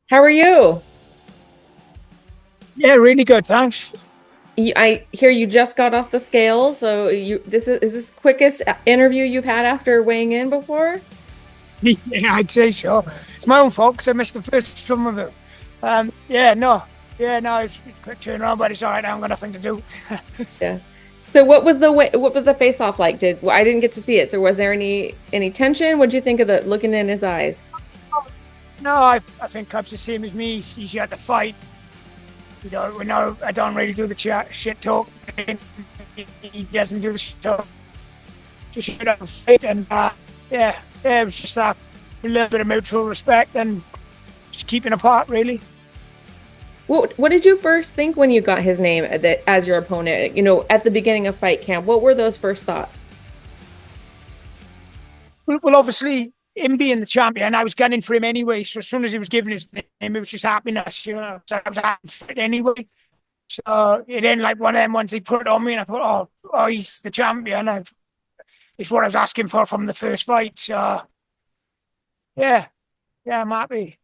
How are you? Yeah, really good. Thanks. I hear you just got off the scale, so is this quickest interview you've had after weighing in before? Yeah, I'd say so. It's my own fault 'cause I missed the first some of it. No, it's a quick turnaround, but it's all right. I haven't got nothing to do. Yeah. So what was the face off like? I didn't get to see it. So was there any tension? What'd you think of the looking in his eyes? No, I think Cub's the same as me. He's yet to fight. We know I don't really do the shit talk. He doesn't do the shit talk. Just shut up and fight. And it was just that a little bit of mutual respect and just keeping apart, really. What did you first think when you got his name as your opponent? At the beginning of fight camp, what were those first thoughts? Well, obviously, him being the champion, I was gunning for him anyway. So as soon as he was given his name, it was just happiness, you know. So I was happy for it anyway. So it ended like one of them ones he put it on me, and I thought, oh, he's the champion. It's what I was asking for from the first fight. So yeah, yeah, I'm happy.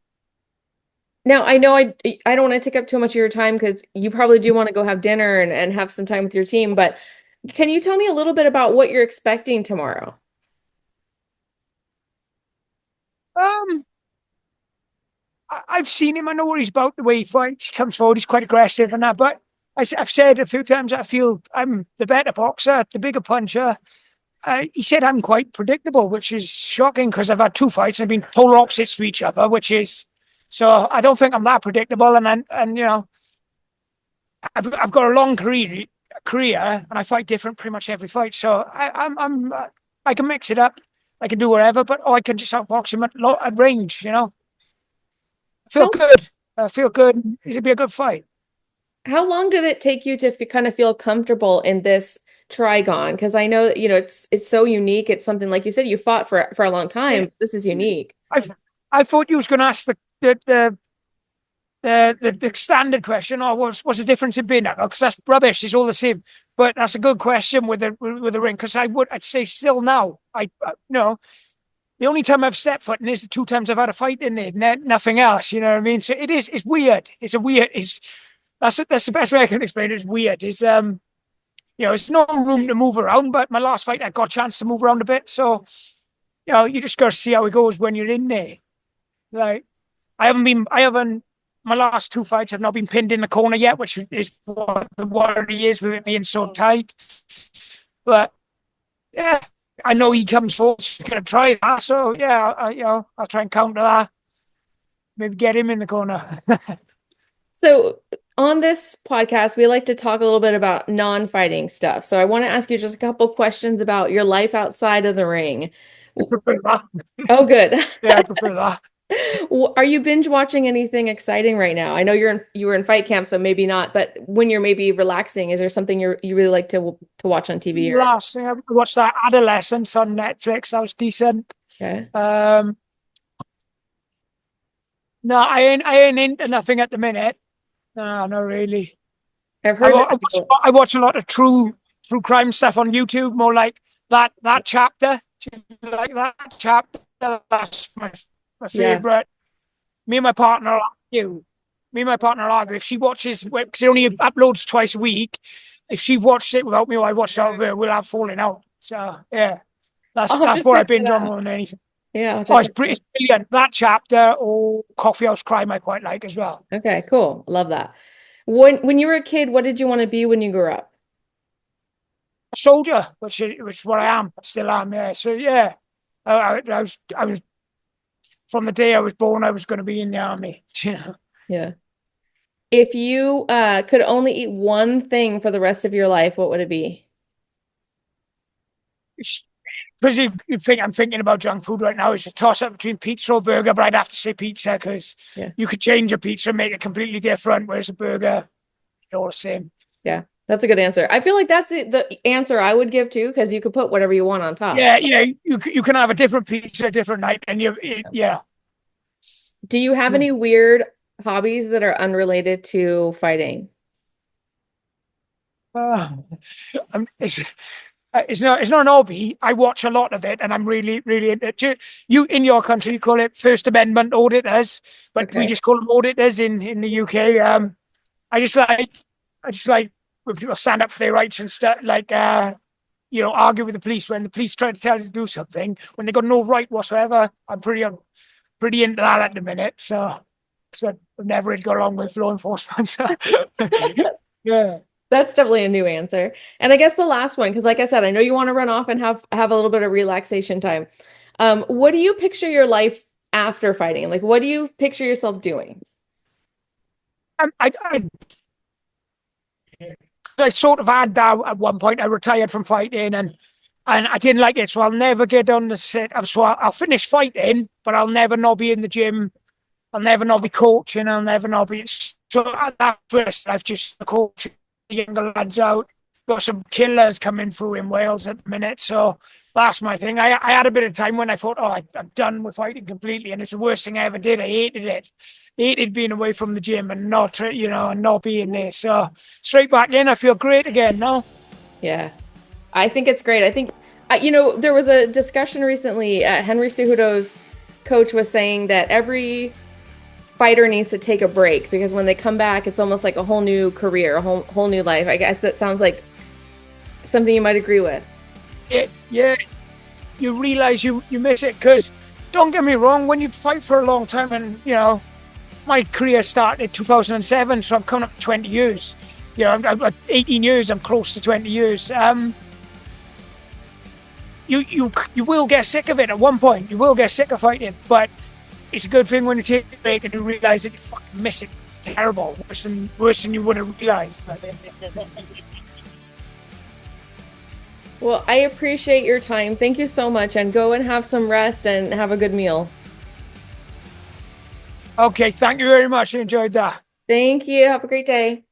Now, I know I don't want to take up too much of your time because you probably do want to go have dinner and have some time with your team, but can you tell me a little bit about what you're expecting tomorrow? Um, I've seen him. I know what he's about. The way he fights, he comes forward. He's quite aggressive and that. But I've said a few times, I feel I'm the better boxer, the bigger puncher. He said I'm quite predictable, which is shocking because I've had two fights and I've been polar opposites to each other, which is so I don't think I'm that predictable. And you know, I've got a long career and I fight different pretty much every fight. So I can mix it up. I can do whatever, but I can just outbox him at range. You know, I feel How good. I feel good. It'll be a good fight. how long did it take you to kind of feel comfortable in this Trigon? Because I know that, it's so unique. It's something like you said, you fought for a long time. This is unique. I I thought you was going to ask the standard question, or what's the difference in being knuckle? Because that's rubbish. It's all the same. But that's a good question with the ring. Because I'd say still now. No, the only time I've stepped foot in is the two times I've had a fight in it. Nothing else. You know what I mean? So it's weird. It's a weird. That's the best way I can explain it. It's weird. It's no room to move around. But my last fight, I got a chance to move around a bit. So you just got to see how it goes when you're in there. Like I haven't. My last two fights have not been pinned in the corner yet, which is what the worry is with it being so tight. But yeah, I know he comes forward. He's going to try that. So yeah, I'll try and counter that. Maybe get him in the corner. So on this podcast, we like to talk a little bit about non-fighting stuff. So I want to ask you just a couple questions about your life outside of the ring. I prefer that. Oh, good. Yeah, I prefer that. Are you binge watching anything exciting right now? I know you were in fight camp, so maybe not, but when you're maybe relaxing, is there something you really like to watch on TV or Last thing I watched that Adolescence on Netflix. That was decent. okay? Um, no, I ain't into nothing at the minute. No, not really. I've heard that people, I watch a lot of true crime stuff on YouTube. More like that chapter. Like that chapter. That's my yeah. favorite. Me and my partner argue. Me and my partner argue. If she watches, because it only uploads twice a week. If she watched it without me, or I watched it out of her, we'll have falling out. So yeah, I'll have that's to what I check that binge on out. more than anything. Yeah, I'll have to Oh, check that it's brilliant. That chapter or Coffee House Crime I quite like as well. out. Okay, cool. Love that. When you were a kid, what did you want to be when you grew up? A soldier, which is what I am, still am. Yeah. So yeah, I was from the day I was born, I was going to be in the army. You know, Yeah. If you could only eat one thing for the rest of your life, what would it be? because you think I'm thinking about junk food right now. It's a toss up between pizza or burger, but I'd have to say pizza because Yeah. you could change a pizza and make it completely different, whereas a burger, you're all the same. Yeah. That's a good answer. I feel like that's the answer I would give too, because you could put whatever you want on top. Yeah, yeah. You can have a different pizza a different night, and yeah. Do you have any weird hobbies that are unrelated to fighting? Uh, I'm, it's not an hobby. I watch a lot of it, and I'm really really into it. You in your country you call it First Amendment auditors, but we Okay. just call them auditors in the UK. I just like I just like when people stand up for their rights and stuff, like argue with the police when the police try to tell you to do something when they got no right whatsoever. I'm pretty into that at the minute. So I've never really got along with law enforcement. So. Yeah. That's definitely a new answer. And I guess the last one, because like I said, I know you want to run off and have a little bit of relaxation time. What do you picture your life after fighting? Like, what do you picture yourself doing? I sort of had that at one point. I retired from fighting and I didn't like it, so I'll never get on the set. So I'll finish fighting, but I'll never not be in the gym. I'll never not be coaching. I'll never not be. So at that first, I've just coached the younger lads out. Got some killers coming through in Wales at the minute, so that's my thing. I had a bit of time when I thought, oh, I'm done with fighting completely, and it's the worst thing I ever did. I hated it, hated being away from the gym and not, and not being there. So straight back in, I feel great again now. Yeah, I think it's great. I think, there was a discussion recently. Henry Cejudo's coach was saying that every fighter needs to take a break because when they come back, it's almost like a whole new career, a whole new life. I guess that sounds like something you might agree with. Yeah. You realize you miss it because don't get me wrong, when you fight for a long time, and my career started in 2007, so I'm coming up to 20 years. I'm 18 years. I'm close to 20 years. You will get sick of it at one point. You will get sick of fighting, but it's a good thing when you take a break and you realize that you fucking miss it. Terrible, worse than you would have realized. Well, I appreciate your time. Thank you so much, and go and have some rest and have a good meal. Okay, thank you very much. I enjoyed that. Thank you. Have a great day.